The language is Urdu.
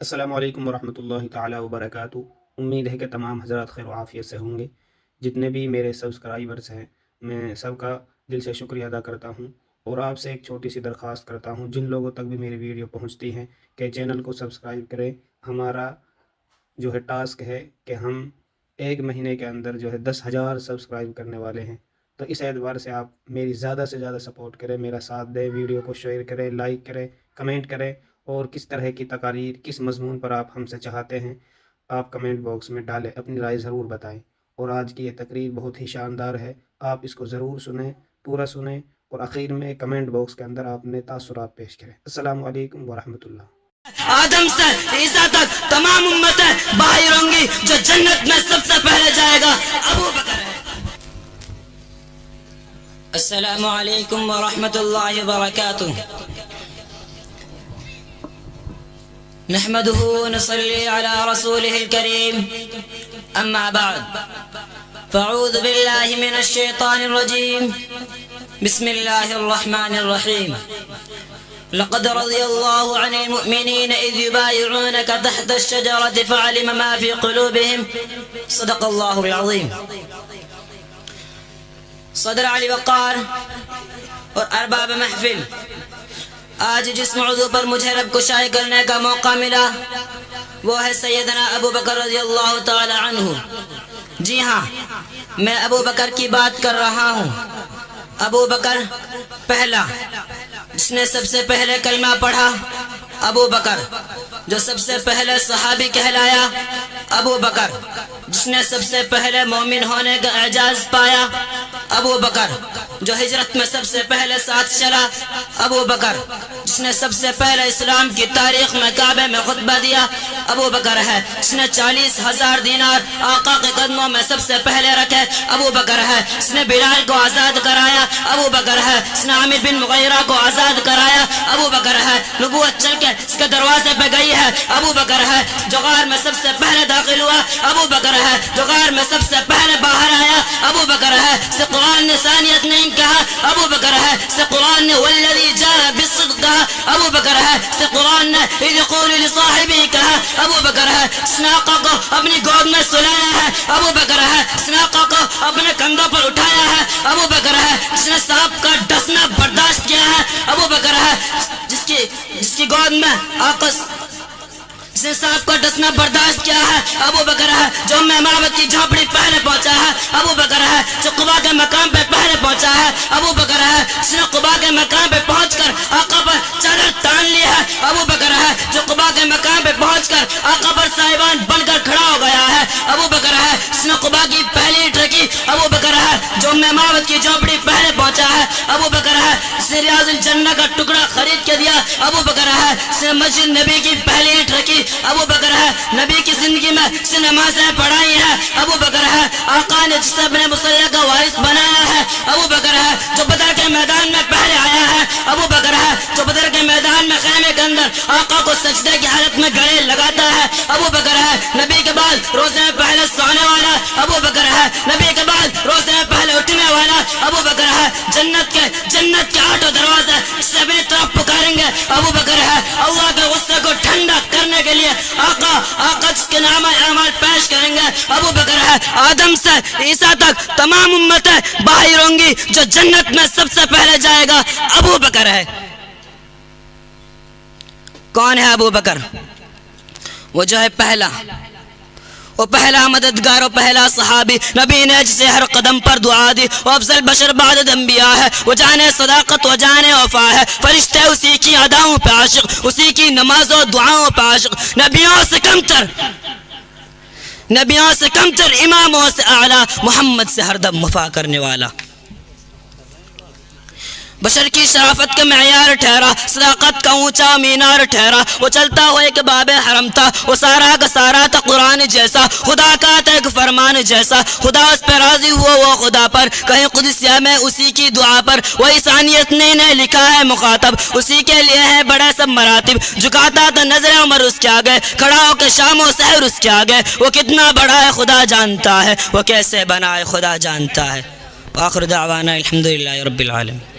السلام علیکم ورحمۃ اللہ تعالی وبرکاتہ۔ امید ہے کہ تمام حضرات خیر و عافیت سے ہوں گے۔ جتنے بھی میرے سبسکرائبرز ہیں میں سب کا دل سے شکریہ ادا کرتا ہوں، اور آپ سے ایک چھوٹی سی درخواست کرتا ہوں جن لوگوں تک بھی میری ویڈیو پہنچتی ہیں کہ چینل کو سبسکرائب کریں۔ ہمارا جو ہے ٹاسک ہے کہ ہم ایک مہینے کے اندر جو ہے 10,000 سبسکرائب کرنے والے ہیں، تو اس اعتبار سے آپ میری زیادہ سے زیادہ سپورٹ کریں، میرا ساتھ دیں، ویڈیو کو شیئر کریں، لائک کریں، کمنٹ کریں، اور کس طرح کی تقاریر کس مضمون پر آپ ہم سے چاہتے ہیں آپ کمنٹ باکس میں ڈالیں، اپنی رائے ضرور بتائیں۔ اور آج کی یہ تقریر بہت ہی شاندار ہے، آپ اس کو ضرور سنیں، پورا سنیں، اور آخر میں کمنٹ باکس کے اندر آپ نے تاثرات پیش کریں۔ السلام علیکم ورحمۃ اللہ۔ آدم سے عیسیٰ تک تمام امتیں باہر ہوں گی، جو جنت میں سب سے پہلے جائے گا ابو بکر ہے۔ السلام علیکم ورحمۃ اللہ وبرکاتہ۔ نحمده ونصلي على رسوله الكريم، أما بعد فأعوذ بالله من الشيطان الرجيم، بسم الله الرحمن الرحيم. لقد رضي الله عن المؤمنين إذ يبايعونك تحت الشجرة فعلم ما في قلوبهم، صدق الله العظيم. صدر علی وقار اور ارباب محفل، آج جس موضوع پر مجھے رب کو شائع کرنے کا موقع ملا وہ ہے سیدنا ابو بکر رضی اللہ تعالی عنہ۔ جی ہاں، میں ابو بکر کی بات کر رہا ہوں۔ ابو بکر پہلا جس نے سب سے پہلے کلمہ پڑھا، ابو بکر جو سب سے پہلے صحابی کہلایا، ابو بکر جس نے سب سے پہلے مومن ہونے کا اعزاز پایا، ابو بکر جو ہجرت میں سب سے پہلے ساتھ چلا، ابو بکر جس نے سب سے پہلے اسلام کی تاریخ میں کعبے میں خطبہ دیا، ابو بکر ہے جس نے 40,000 دینار آقا کے قدموں میں سب سے پہلے رکھے، ابو بکر ہے جس نے بلال کو آزاد کرایا، ابو بکر ہے جس نے عامر بن مغیرہ کو آزاد کرایا، ابو بکر ہے نبوت چل کے اس کے دروازے پہ گئی ہے، ابو بکر ہے جو غار میں سب سے پہلے داخل ہوا، ابو بکر ہے جو غار میں سب سے پہلے باہر آیا، ابو بکر ہے سے قرآن نے ثانیت نہیں کہا، ابو بکر ہے سے قرآن نے والذی جاء بالصدق کہا، ابو بکر ہے سے قرآن نے اذ یقول لصاحبہ کہا، ابو بکر ہے جس نے آقا کو اپنی گود میں سلایا ہے، ابو بکر ہے جس نے آقا کو اپنے کندھوں پر اٹھایا ہے، ابو بکر ہے جس نے سانپ کا ڈسنا برداشت کیا ہے، ابو بکر ہے جس کی گود میں آقا جس نے سانپ کا ڈسنا برداشت کیا ہے، ابو بکر ہے جو معبد کی جھونپڑی پہلے پہنچا ہے، ابو بکر ہے جو قباء کے مقام پہ پہلے پہنچا ہے، ابو بکر ہے جس نے قباء کے مقام پہ پہنچ کر آقا پر چادر تان لی ہے، ابو بکر ہے جو قباء کے مقام پہ پہنچ کر آقا پر صاحبان بن کر کھڑا ہو گیا ہے، ابو بکر ہے جس نے قباء کی پہلی اینٹ رکھی، ابو بکر ہے جو معبد کی جھونپڑی پہلے پہنچا ہے، ابو بکر ہے جس نے ریاض الجنہ کا ٹکڑا خرید کے دیا، ابو بکر ہے جس نے مسجد نبی کی پہلی اینٹ رکھی، ابو بکر ہے نبی کی زندگی میں جس نے نمازیں پڑھائی ہیں، ابو بکر ہے آقا نے جسے اپنے مصلی کا وارث بنایا ہے، ابو بکر ہے جو بدر کے میدان میں پہلے آیا ہے، ابو بکر ہے جو بدر کے میدان میں خیمے کے اندر آقا کو سجدے کی حالت میں گڑے لگاتا ہے، ابو بکر ہے نبی کے بعد روزے میں پہلے سونے والا، ابو بکر ہے نبی کے بعد روزے میں پہلے اٹھنے والا، ابو بکر ہے جنت کے 8 دروازے سے اپنی طرف پکاریں گے، ابو بکر ہے اللہ کے غصے کو ٹھنڈا کرنے کے لیے آقا جس کے نام اعمال پیش کریں گے، ابو بکر ہے آدم سے عیسیٰ تک تمام امتیں باہر ہوں گی، جو جنت میں سب سے پہلے جائے گا ابو بکر ہے۔ کون ہے ابو بکر؟ وہ جو ہے وہ پہلا مددگار و پہلا صحابی، نبی نے جسے ہر قدم پر دعا دی، وہ افضل بشر بعد انبیاء ہے، وہ جانے صداقت و جانے وفا ہے، فرشتے اسی کی اداؤں پہ عاشق، اسی کی نماز و دعاؤں پہ عاشق، نبیوں سے کمتر اماموں سے اعلیٰ، محمد سے ہر دم وفا کرنے والا، بشر کی شرافت کا معیار ٹھہرا، صداقت کا اونچا مینار ٹھہرا، وہ چلتا ہوا ایک باب حرم تھا، وہ سارا کا سارا تھا قرآن جیسا، خدا کا تھا ایک فرمان جیسا، خدا اس پہ راضی ہوا وہ خدا پر، کہیں قدسیہ میں اسی کی دعا پر، وہی ثانیت نے لکھا ہے مخاطب، اسی کے لیے ہے بڑے سب مراتب، جھکاتا تھا نظر عمر اس کے آگے، کھڑا ہو کے شام و سحر اس کے آگے، وہ کتنا بڑا ہے خدا جانتا ہے، وہ کیسے بنا ہے خدا جانتا ہے۔ وآخر دعوانا الحمدللہ رب العالمین۔